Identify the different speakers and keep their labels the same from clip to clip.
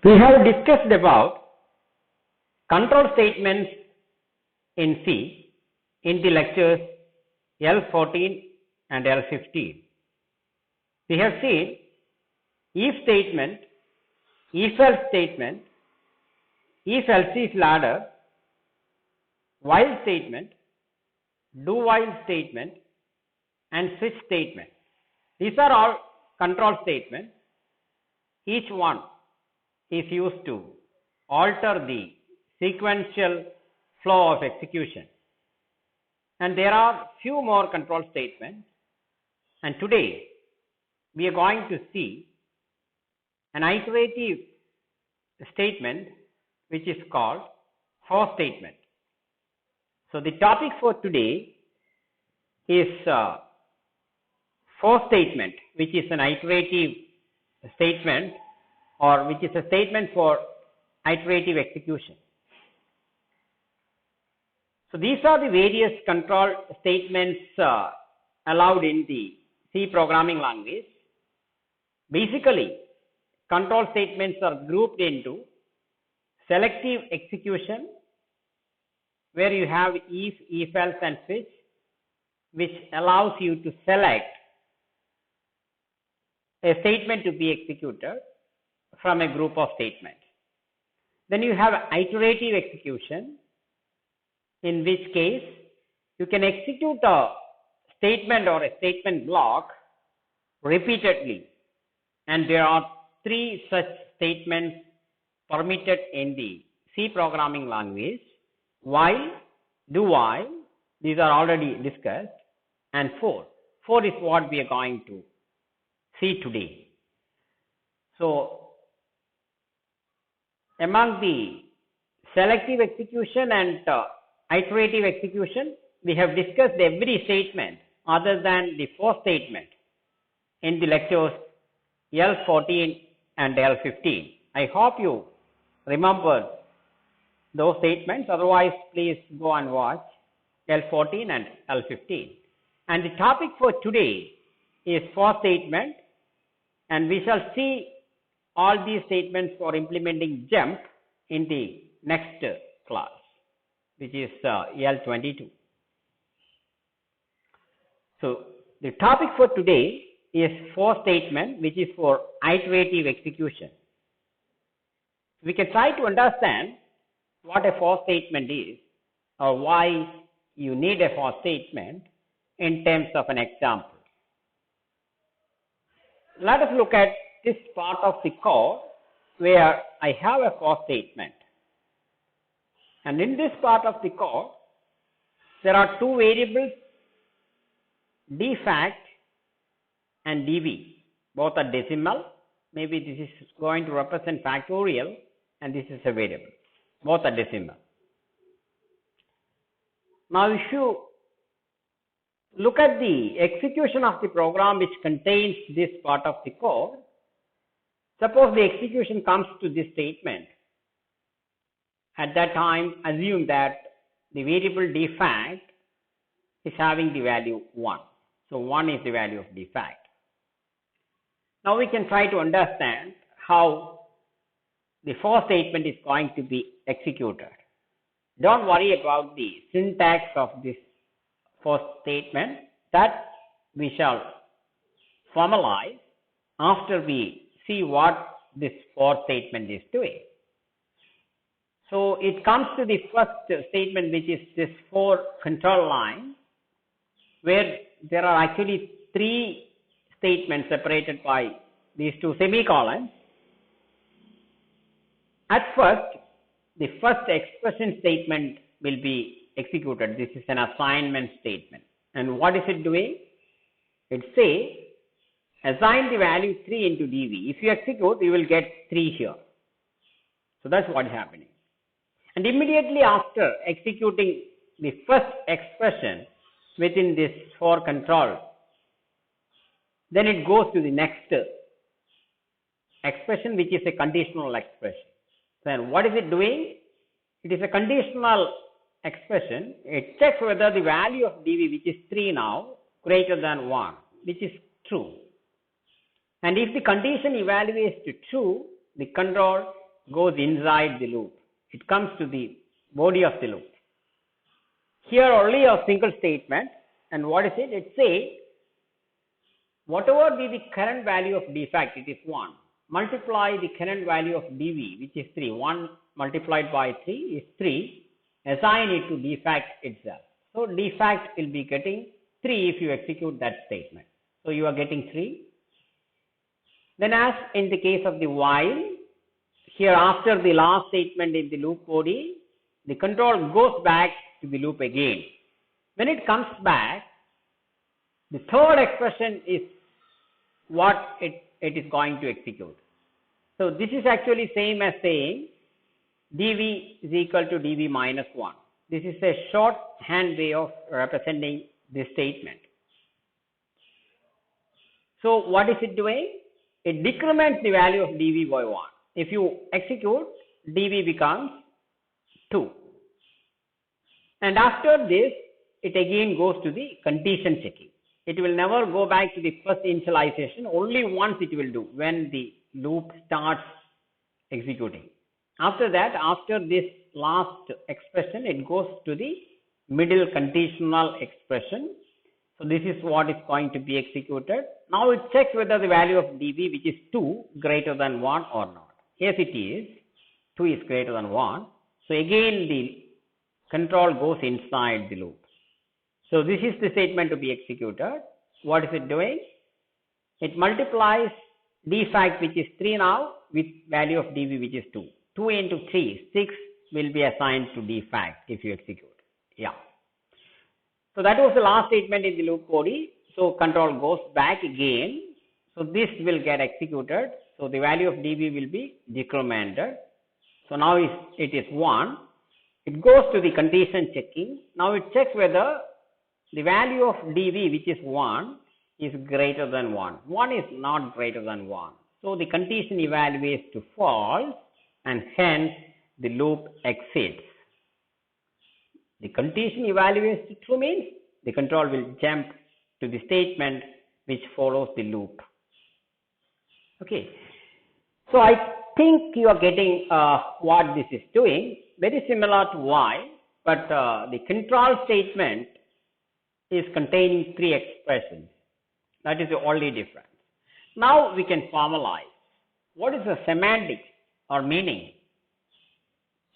Speaker 1: We have discussed about control statements in C in the lectures L14 and L15. We have seen if statement, if else statement, if else if ladder, while statement, do while statement, and switch statement. These are all control statements. Each one is used to alter the sequential flow of execution. And there are few more control statements. And today we are going to see an iterative statement which is called for statement. So the topic for today is for statement, which is an iterative statement or which is a statement for iterative execution. So these are the various control statements allowed in the C programming language. Basically, control statements are grouped into selective execution, where you have if else, and switch, which allows you to select a statement to be executed from a group of statements. Then you have iterative execution, in which case you can execute a statement or a statement block repeatedly, and there are three such statements permitted in the C programming language: while, do while, these are already discussed, and for. For is what we are going to see today. So among the selective execution and iterative execution, we have discussed every statement other than the for statement in the lectures L14 and L15. I hope you remember those statements. Otherwise, please go and watch L14 and L15. And the topic for today is for statement, and we shall see all these statements for implementing jump in the next class, which is L22. So the topic for today is for statement, which is for iterative execution. We can try to understand what a for statement is, or why you need a for statement in terms of an example. Let us look at this part of the code where I have a for statement. And in this part of the code, there are two variables, dfact and dv. Both are decimal. Maybe this is going to represent factorial, and this is a variable. Both are decimal. Now, if you look at the execution of the program which contains this part of the code, suppose the execution comes to this statement. At that time, assume that the variable dfact is having the value 1. So 1 is the value of dfact. Now we can try to understand how the for statement is going to be executed. Don't worry about the syntax of this for statement. That we shall formalize after we see what this for statement is doing. So it comes to the first statement, which is this for control line, where there are actually three statements separated by these two semicolons. At first, the first expression statement will be executed. This is an assignment statement. And what is it doing? It says assign the value 3 into dv. If you execute, you will get 3 here. So that's what is happening. And immediately after executing the first expression within this for control, then it goes to the next expression, which is a conditional expression. Then what is it doing? It is a conditional expression. It checks whether the value of dv, which is 3 now, greater than 1, which is true. And if the condition evaluates to true, the control goes inside the loop. It comes to the body of the loop. Here only a single statement, and what is it? It says whatever be the current value of defect, it is 1. Multiply the current value of dv, which is 3. 1 multiplied by 3 is 3. Assign it to defect itself. So defect will be getting 3 if you execute that statement. So you are getting 3. Then as in the case of the while, here after the last statement in the loop body, the control goes back to the loop again. When it comes back, the third expression is what it is going to execute. So this is actually same as saying dv is equal to dv minus 1. This is a shorthand way of representing this statement. So what is it doing? It decrements the value of dv by 1. If you execute, dv becomes 2. And after this, it again goes to the condition checking. It will never go back to the first initialization. Only once it will do when the loop starts executing. After that, after this last expression, it goes to the middle conditional expression. So this is what is going to be executed. Now it checks whether the value of dv, which is 2, greater than 1 or not. Yes, it is. 2 is greater than 1. So again, the control goes inside the loop. So this is the statement to be executed. What is it doing? It multiplies defect, which is 3 now, with value of dv, which is 2. 2 into 3, 6 will be assigned to defect if you execute. Yeah. So that was the last statement in the loop body. So control goes back again. So this will get executed. So the value of dv will be decremented. So now it is 1. It goes to the condition checking. Now it checks whether the value of dv, which is 1, is greater than 1. 1 is not greater than 1. So the condition evaluates to false, and hence the loop exits. The condition evaluates to true means the control will jump to the statement which follows the loop. Okay. So I think you are getting what this is doing. Very similar to while, but the control statement is containing 3 expressions. That is the only difference. Now we can formalize. What is the semantics or meaning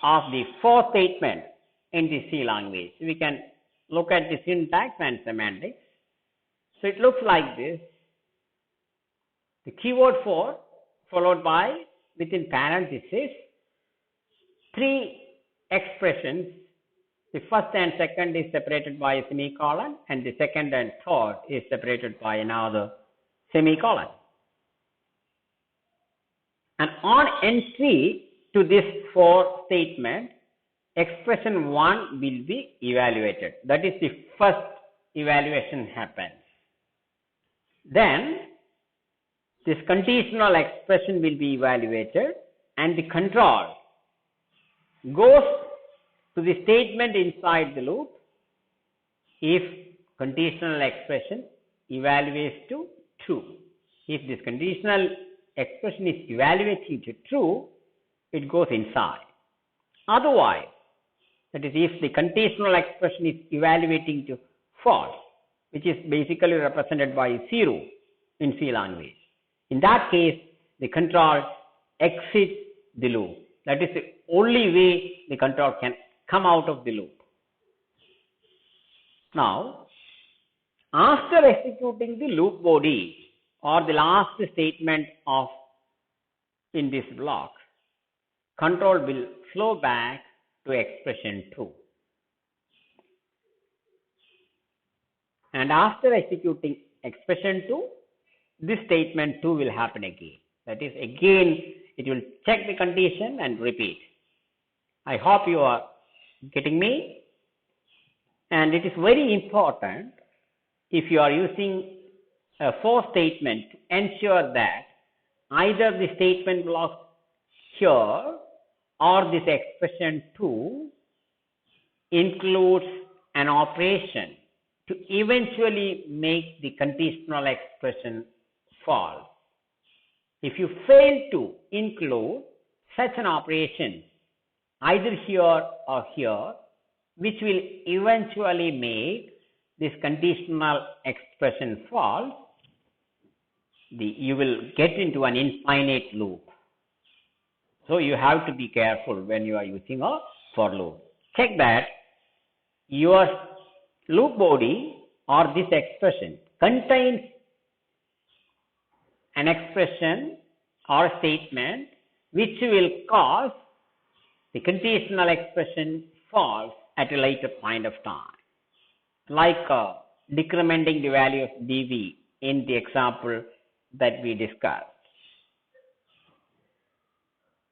Speaker 1: of the 4 statement in the C language? We can look at the syntax and semantics. So it looks like this. The keyword 4 followed by, within parentheses, 3 expressions. The first and second is separated by a semicolon, and the second and third is separated by another semicolon. And on entry to this 4 statement, expression 1 will be evaluated. That is the first evaluation happens. Then this conditional expression will be evaluated, and the control goes to the statement inside the loop if conditional expression evaluates to true. If this conditional expression is evaluating to true, it goes inside. Otherwise, that is, if the conditional expression is evaluating to false, which is basically represented by 0 in C language, in that case, the control exits the loop. That is the only way the control can come out of the loop. Now, after executing the loop body or the last statement of in this block, control will flow back to expression 2. And after executing expression 2, this statement 2 will happen again. That is, again, it will check the condition and repeat. I hope you are getting me. And it is very important, if you are using a for statement, to ensure that either the statement block here or this expression 2 includes an operation to eventually make the conditional expression false. If you fail to include such an operation either here or here, which will eventually make this conditional expression false, you will get into an infinite loop. So you have to be careful when you are using a for loop. Check that your loop body or this expression contains an expression or statement which will cause the conditional expression false at a later point of time, like decrementing the value of dv in the example that we discussed.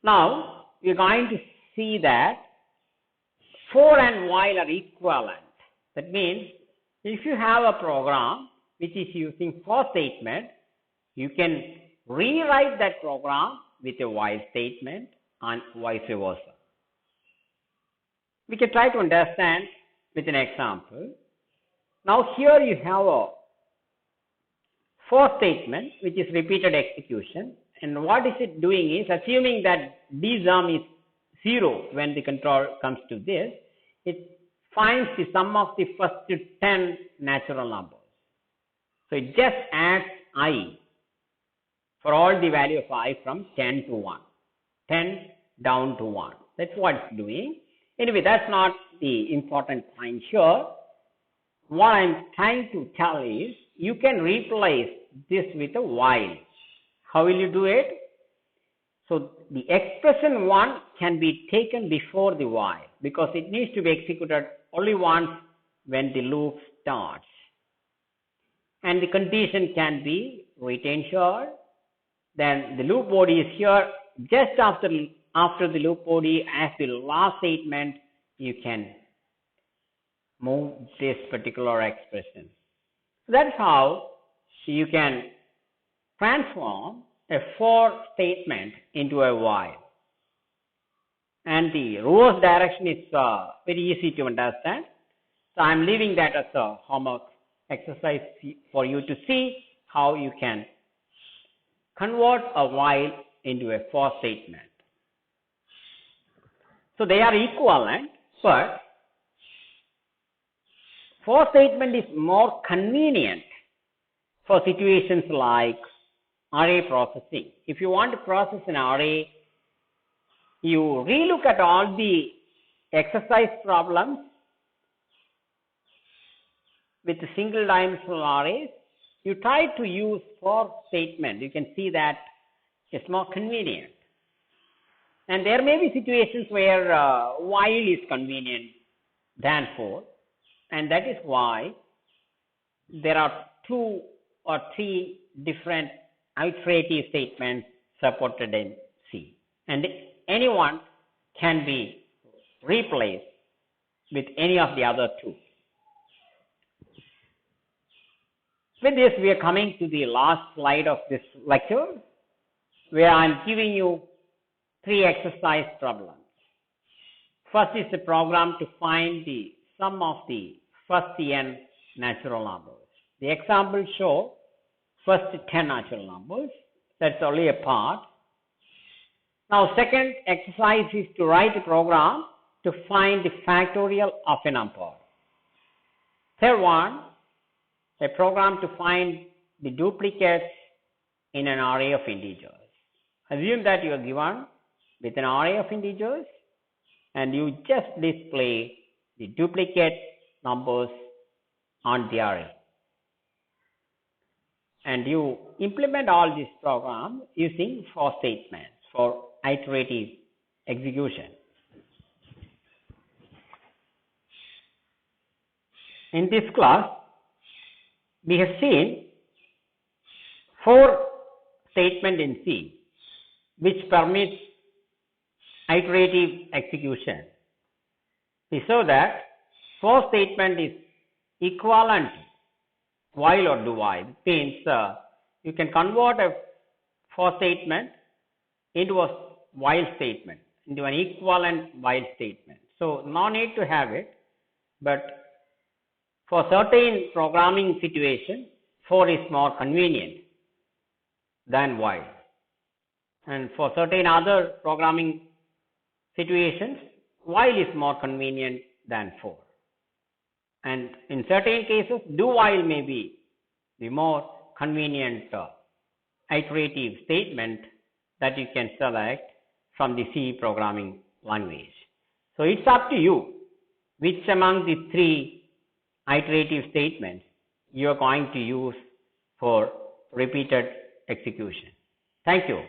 Speaker 1: Now, we are going to see that for and while are equivalent. That means if you have a program which is using for statement, you can rewrite that program with a while statement and vice versa. We can try to understand with an example. Now here you have a for statement which is repeated execution, and what is it doing is assuming that dsum is 0 when the control comes to this, it finds the sum of the first 10 natural numbers. So it just adds I for all the value of I from 10 to 1, 10 down to 1. That's what it's doing. Anyway, that's not the important point here. What I'm trying to tell is you can replace this with a while. How will you do it? So the expression 1 can be taken before the while because it needs to be executed only once when the loop starts. And the condition can be retained here. Then the loop body is here. Just after the loop body, as the last statement, you can move this particular expression. So that's how you can transform a for statement into a while. And the reverse direction is very easy to understand. So I'm leaving that as a homework exercise for you to see how you can convert a while into a for statement. So they are equivalent, but for statement is more convenient for situations like array processing. If you want to process an array, you relook at all the exercise problems with single dimensional arrays. You try to use for statement. You can see that it's more convenient. And there may be situations where while is convenient than for, and that is why there are 2 or 3 different iterative statements supported in C. And anyone can be replaced with any of the other 2. With this, we are coming to the last slide of this lecture, where I am giving you 3 exercise problems. First is the program to find the sum of the first n natural numbers. The example show first 10 natural numbers. That's only a part. Now, second exercise is to write a program to find the factorial of a number. Third one, a program to find the duplicates in an array of integers. Assume that you are given with an array of integers and you just display the duplicate numbers on the array. And you implement all this program using for statements for iterative execution. In this class, we have seen for statement in C, which permits iterative execution. We saw that for statement is equivalent while or do while. It means you can convert a for statement into a while statement, into an equivalent while statement. So no need to have it, but for certain programming situation, for is more convenient than while. And for certain other programming situations, while is more convenient than for. And in certain cases, do while may be the more convenient iterative statement that you can select from the C programming language. So it's up to you which among the three iterative statements you are going to use for repeated execution. Thank you.